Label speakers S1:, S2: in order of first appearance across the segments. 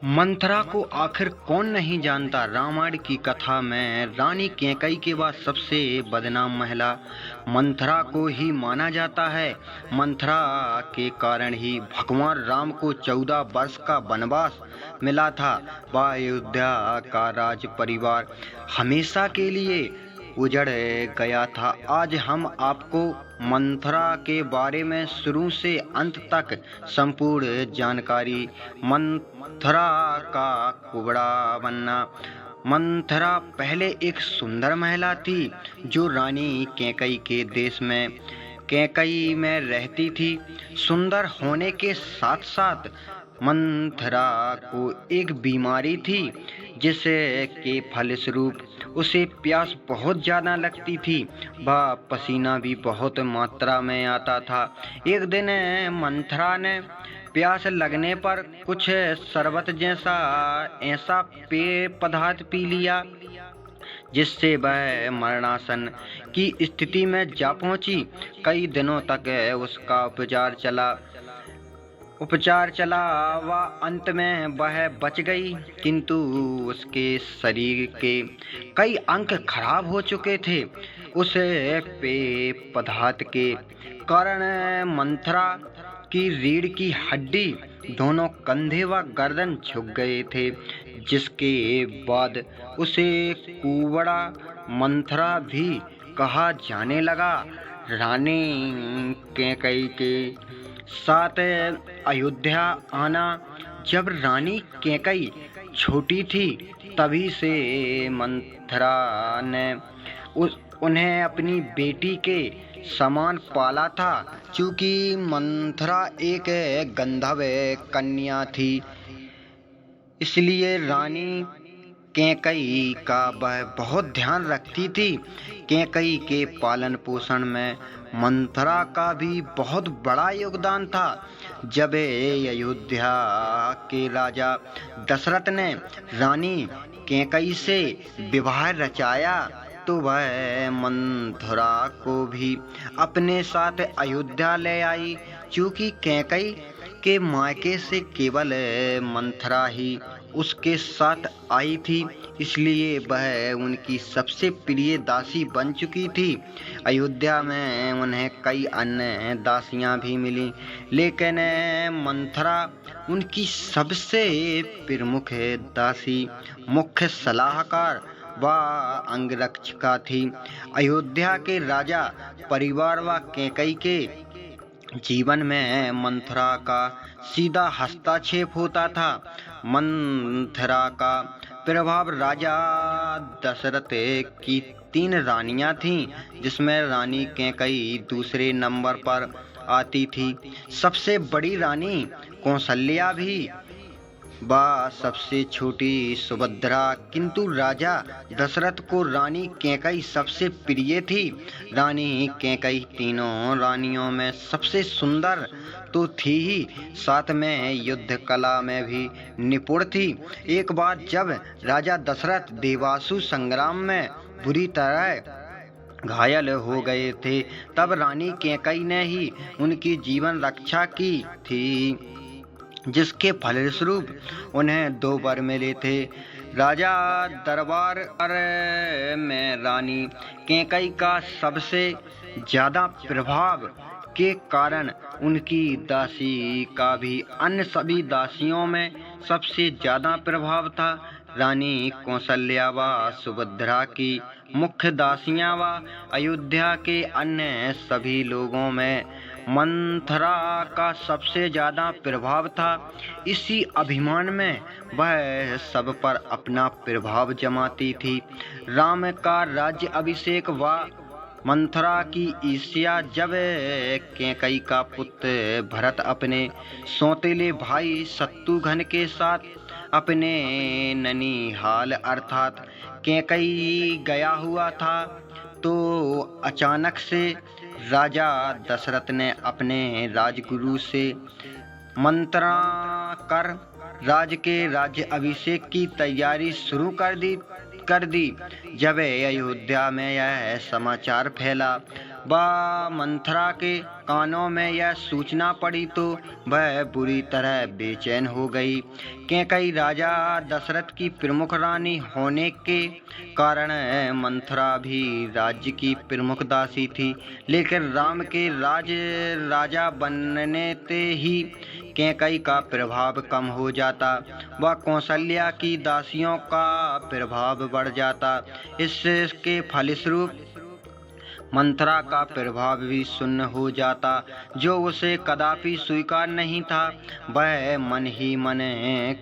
S1: मंथरा को आखिर कौन नहीं जानता। रामायण की कथा में रानी कैकई के बाद सबसे बदनाम महिला मंथरा को ही माना जाता है। मंथरा के कारण ही भगवान राम को 14 वर्ष का वनवास मिला था। वह अयोध्या का राज परिवार हमेशा के लिए उजड़ गया था। आज हम आपको मंथरा के बारे में शुरू से अंत तक संपूर्ण जानकारी। मंथरा का कुबड़ा बनना। मंथरा पहले एक सुंदर महिला थी जो रानी कैकई के देश में कैकई में रहती थी। सुंदर होने के साथ साथ मंथरा को एक बीमारी थी जिसके के फलस्वरूप उसे प्यास बहुत ज़्यादा लगती थी। वह पसीना भी बहुत मात्रा में आता था। एक दिन मंथरा ने प्यास लगने पर कुछ शरबत जैसा ऐसा पेय पदार्थ पी लिया जिससे वह मरणासन की स्थिति में जा पहुंची। कई दिनों तक उसका उपचार चला व अंत में वह बच गई, किंतु उसके शरीर के कई अंग खराब हो चुके थे। उस पेय पदार्थ के कारण मंथरा की रीढ़ की हड्डी, दोनों कंधे व गर्दन झुक गए थे, जिसके बाद उसे कुबड़ा मंथरा भी कहा जाने लगा। रानी कैकई के साथ अयोध्या आना। जब रानी कैकई छोटी थी तभी से मंथरा ने उन्हें अपनी बेटी के समान पाला था। चूँकि मंथरा एक गंधर्व कन्या थी, इसलिए रानी कैकई का वह बहुत ध्यान रखती थी। कैकई के पालन पोषण में मंथरा का भी बहुत बड़ा योगदान था। जब अयोध्या के राजा दशरथ ने रानी कैकई से विवाह रचाया तो वह मंथरा को भी अपने साथ अयोध्या ले आई। चूँकि कैकई के मायके से केवल मंथरा ही उसके साथ आई थी, इसलिए वह उनकी सबसे प्रिय दासी बन चुकी थी। अयोध्या में उन्हें कई अन्य दासियां भी मिलीं, लेकिन मंथरा उनकी सबसे प्रमुख दासी, मुख्य सलाहकार व अंगरक्षिका थी। अयोध्या के राजा परिवार व कैकई के जीवन में मंथरा का सीधा हस्तक्षेप होता था। मंथरा का प्रभाव राजा दशरथ की 3 रानियां थीं, जिसमें रानी कैकई दूसरे नंबर पर आती थी। सबसे बड़ी रानी कौसल्या भी व सबसे छोटी सुभद्रा। किंतु राजा दशरथ को रानी कैकई सबसे प्रिय थी। रानी कैकई तीनों रानियों में सबसे सुंदर तो थी ही, साथ में युद्ध कला में भी निपुण थी। एक बार जब राजा दशरथ देवासु संग्राम में बुरी तरह घायल हो गए थे, तब रानी कैकई ने ही उनकी जीवन रक्षा की थी, जिसके फलस्वरूप उन्हें 2 वर मिले थे। राजा दरबार में रानी कैकई का सबसे ज्यादा प्रभाव के कारण उनकी दासी का भी अन्य सभी दासियों में सबसे ज्यादा प्रभाव था। रानी कौसल्या व सुभद्रा की मुख्य दासियां व अयोध्या के अन्य सभी लोगों में मंथरा का सबसे ज्यादा प्रभाव था। इसी अभिमान में वह सब पर अपना प्रभाव जमाती थी। राम का राज्य अभिषेक व मंथरा की ईर्ष्या। जब कैकई का पुत्र भरत अपने सौतेले भाई शत्रुघ्न के साथ अपने ननिहाल अर्थात कैकई गया हुआ था, तो अचानक से राजा दशरथ ने अपने राजगुरु से मंत्रणा कर राज्य अभिषेक की तैयारी शुरू कर दी। जब अयोध्या में यह समाचार फैला मंथरा के कानों में यह सूचना पड़ी तो वह बुरी तरह बेचैन हो गई। कैकई राजा दशरथ की प्रमुख रानी होने के कारण मंथरा भी राज्य की प्रमुख दासी थी, लेकिन राम के राजा बनने से ही कैकई का प्रभाव कम हो जाता व कौशल्या की दासियों का प्रभाव बढ़ जाता। इसके फलस्वरूप मंथरा का प्रभाव भी शून्य हो जाता, जो उसे कदापि स्वीकार नहीं था। वह मन ही मन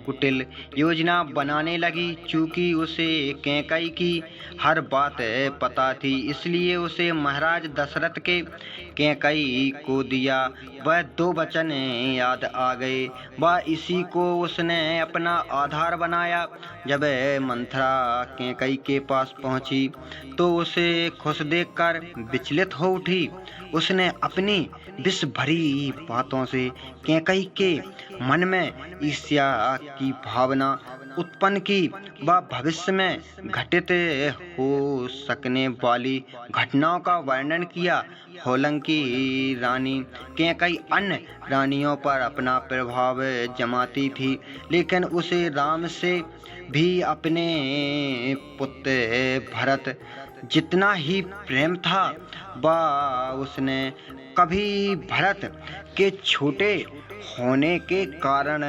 S1: कुटिल योजना बनाने लगी। चूंकि उसे कैकई की हर बात पता थी, इसलिए उसे महाराज दशरथ के कैकई को दिया वह 2 वचन याद आ गए। वह इसी को उसने अपना आधार बनाया। जब मंथरा कैकई के पास पहुंची तो उसे खुश देखकर विचलित हो उठी। उसने अपनी विष भरी बातों से कैकई के मन में ईर्ष्या की भावना उत्पन्न की व भविष्य में घटित हो सकने वाली घटनाओं का वर्णन किया। होलंकी रानी कैकई अन्य रानियों पर अपना प्रभाव जमाती थी, लेकिन उसे राम से भी अपने पुत्र भरत जितना ही प्रेम था। उसने कभी भरत के छोटे होने के कारण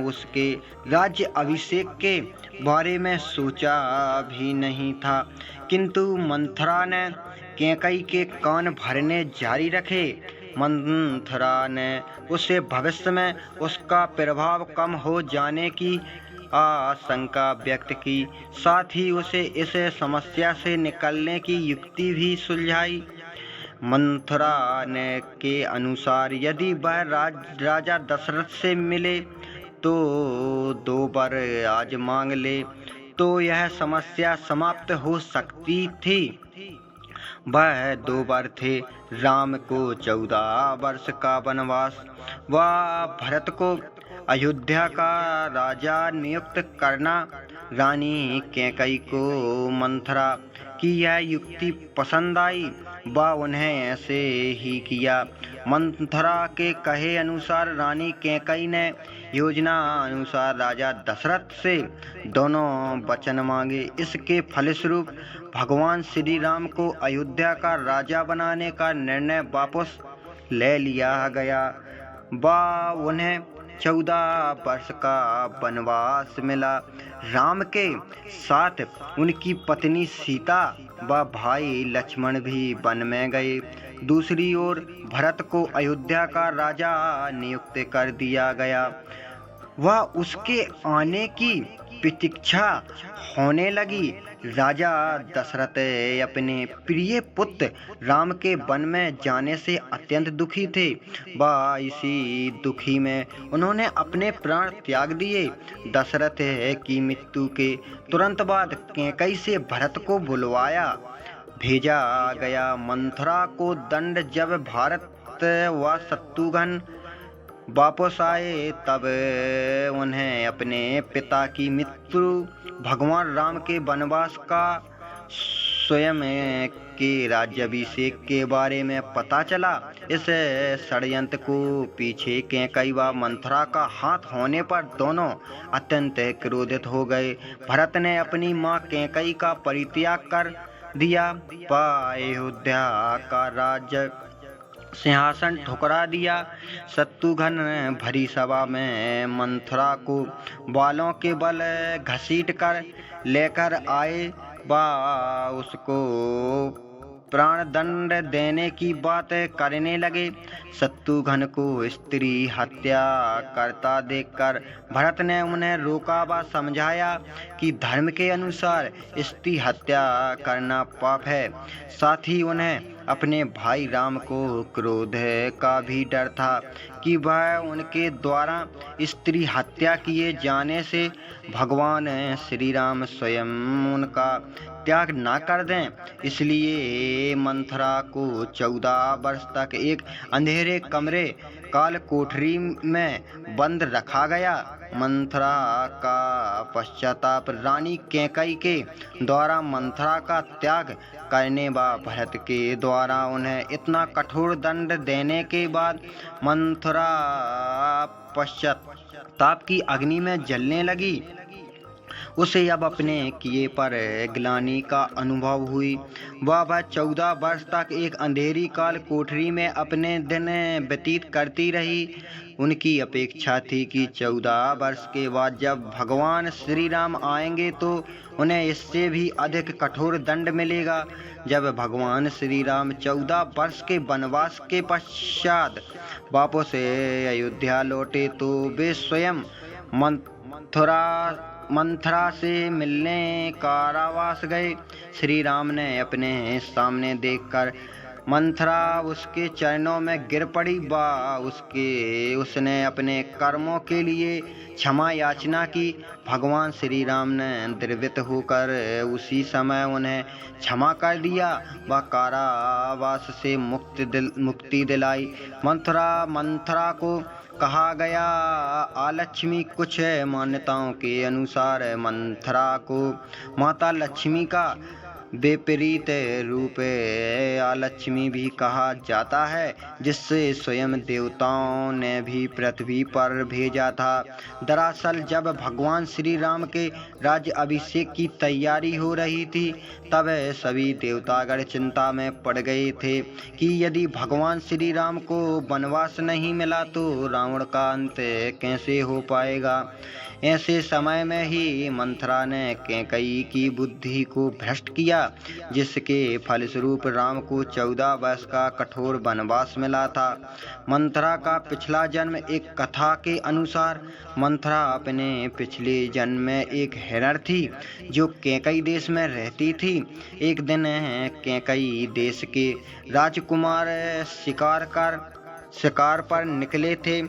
S1: उसके राज्य अभिषेक के बारे में सोचा भी नहीं था। किंतु मंथरा ने कैकई के कान भरने जारी रखे। मंथरा ने उसे भविष्य में उसका प्रभाव कम हो जाने की आशंका व्यक्त की, साथ ही उसे इस समस्या से निकलने की युक्ति भी सुलझाई। मंथरा ने के अनुसार यदि वह राजा दशरथ से मिले तो 2 वर आज मांग ले तो यह समस्या समाप्त हो सकती थी। वह 2 वर थे, राम को 14 वर्ष का वनवास व भरत को अयोध्या का राजा नियुक्त करना। रानी कैकई को मंथरा की यह युक्ति पसंद आई व उन्हें ऐसे ही किया। मंथरा के कहे अनुसार रानी कैकई ने योजना अनुसार राजा दशरथ से दोनों वचन मांगे। इसके फलस्वरूप भगवान श्री राम को अयोध्या का राजा बनाने का निर्णय वापस ले लिया गया व उन्हें 14 वर्ष का वनवास मिला। राम के साथ उनकी पत्नी सीता व भाई लक्ष्मण भी वन में गए। दूसरी ओर भरत को अयोध्या का राजा नियुक्त कर दिया गया। वह उसके आने की प्रतीक्षा होने लगी। राजा दशरथ अपने प्रिय पुत्र राम के वन में जाने से अत्यंत दुखी थे व इसी दुखी में उन्होंने अपने प्राण त्याग दिए। दशरथ की मृत्यु के तुरंत बाद कैकई से भरत को बुलवाया भेजा गया। मंथरा को दंड जब भारत व शत्रुघ्न वापस आए तब उन्हें अपने पिता की मृत्यु, भगवान राम के वनवास का स्वयं के राज्याभिषेक के बारे में पता चला। इस षड्यंत्र को पीछे कैकई व मंथरा का हाथ होने पर दोनों अत्यंत क्रोधित हो गए। भरत ने अपनी मां कैकई का परित्याग कर दिया व अयोध्या का राज्य सिंहासन ठुकरा दिया। शत्रुघ्न भरी सभा में मंथरा को बालों के बल घसीट कर लेकर आए व उसको प्राण दंड देने की बात करने लगे। शत्रुघ्न को स्त्री हत्या करता देखकर भरत ने उन्हें रोका व समझाया कि धर्म के अनुसार स्त्री हत्या करना पाप है। साथ ही उन्हें अपने भाई राम को क्रोध का भी डर था कि वह उनके द्वारा स्त्री हत्या किए जाने से भगवान श्री राम स्वयं उनका त्याग ना कर दें। इसलिए मंथरा को 14 वर्ष तक एक अंधेरे कमरे काल कोठरी में बंद रखा गया। मंथरा का पश्चाताप रानी कैकेयी के द्वारा मंथरा का त्याग करने व भरत के द्वारा उन्हें इतना कठोर दंड देने के बाद मंथरा पश्चाताप की अग्नि में जलने लगी। उसे अब अपने किए पर ग्लानि का अनुभव हुई। वह 14 वर्ष तक एक अंधेरी काल कोठरी में अपने दिन व्यतीत करती रही। उनकी अपेक्षा थी कि 14 वर्ष के बाद जब भगवान श्री राम आएंगे तो उन्हें इससे भी अधिक कठोर दंड मिलेगा। जब भगवान श्री राम 14 वर्ष के वनवास के पश्चात वापस अयोध्या लौटे तो वे स्वयं मंथरा से मिलने कारावास गए। श्री राम ने अपने सामने देखकर मंथरा उसके चरणों में गिर पड़ी व उसने अपने कर्मों के लिए क्षमा याचना की। भगवान श्री राम ने द्रवित होकर उसी समय उन्हें क्षमा कर दिया व कारावास से मुक्ति दिलाई। मंथरा को कहा गया आलक्ष्मी। कुछ मान्यताओं के अनुसार मंथरा को माता लक्ष्मी का विपरीत रूप आलक्ष्मी भी कहा जाता है, जिससे स्वयं देवताओं ने भी पृथ्वी पर भेजा था। दरअसल जब भगवान श्री राम के राज्य अभिषेक की तैयारी हो रही थी तब सभी देवतागण चिंता में पड़ गए थे कि यदि भगवान श्री राम को वनवास नहीं मिला तो रावण का अंत कैसे हो पाएगा। ऐसे समय में ही मंथरा ने कैकेयी की बुद्धि को भ्रष्ट किया, जिसके फलस्वरूप राम को 14 वर्ष का कठोर वनवास मिला था। मंथरा का पिछला जन्म एक कथा के अनुसार मंथरा अपने पिछले जन्म में एक हिरण थी जो कैकेयी देश में रहती थी। एक दिन कैकेयी देश के राजकुमार शिकार पर निकले थे।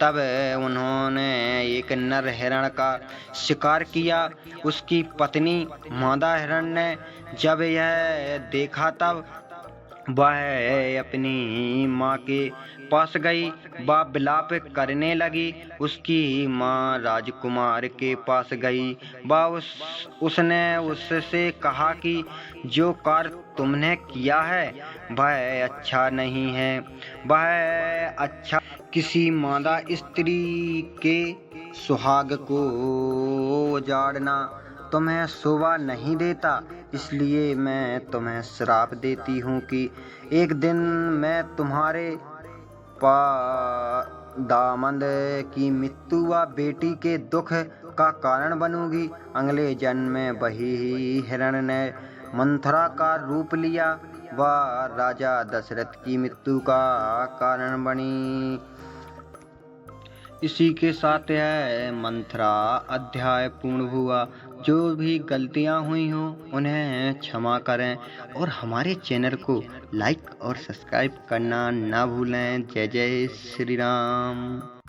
S1: तब उन्होंने एक नर हिरण का शिकार किया। उसकी पत्नी मादा हिरण ने जब यह देखा तब वह अपनी माँ के पास गई। वह विलाप करने लगी। उसकी माँ राजकुमार के पास गई। उसने उससे कहा कि जो कार्य तुमने किया है वह अच्छा नहीं है। वह अच्छा किसी मादा स्त्री के सुहाग को उजाड़ना तुम्हें शोभा नहीं देता। इसलिए मैं तुम्हें श्राप देती हूँ कि एक दिन मैं तुम्हारे दामाद की मृत्यु व बेटी के दुख का कारण बनूंगी। अगले जन्म में वही हिरण ने मंथरा का रूप लिया व राजा दशरथ की मृत्यु का कारण बनी। इसी के साथ यह मंथरा अध्याय पूर्ण हुआ। जो भी गलतियां हुई हों उन्हें क्षमा करें और हमारे चैनल को लाइक और सब्सक्राइब करना ना भूलें। जय जय श्री राम।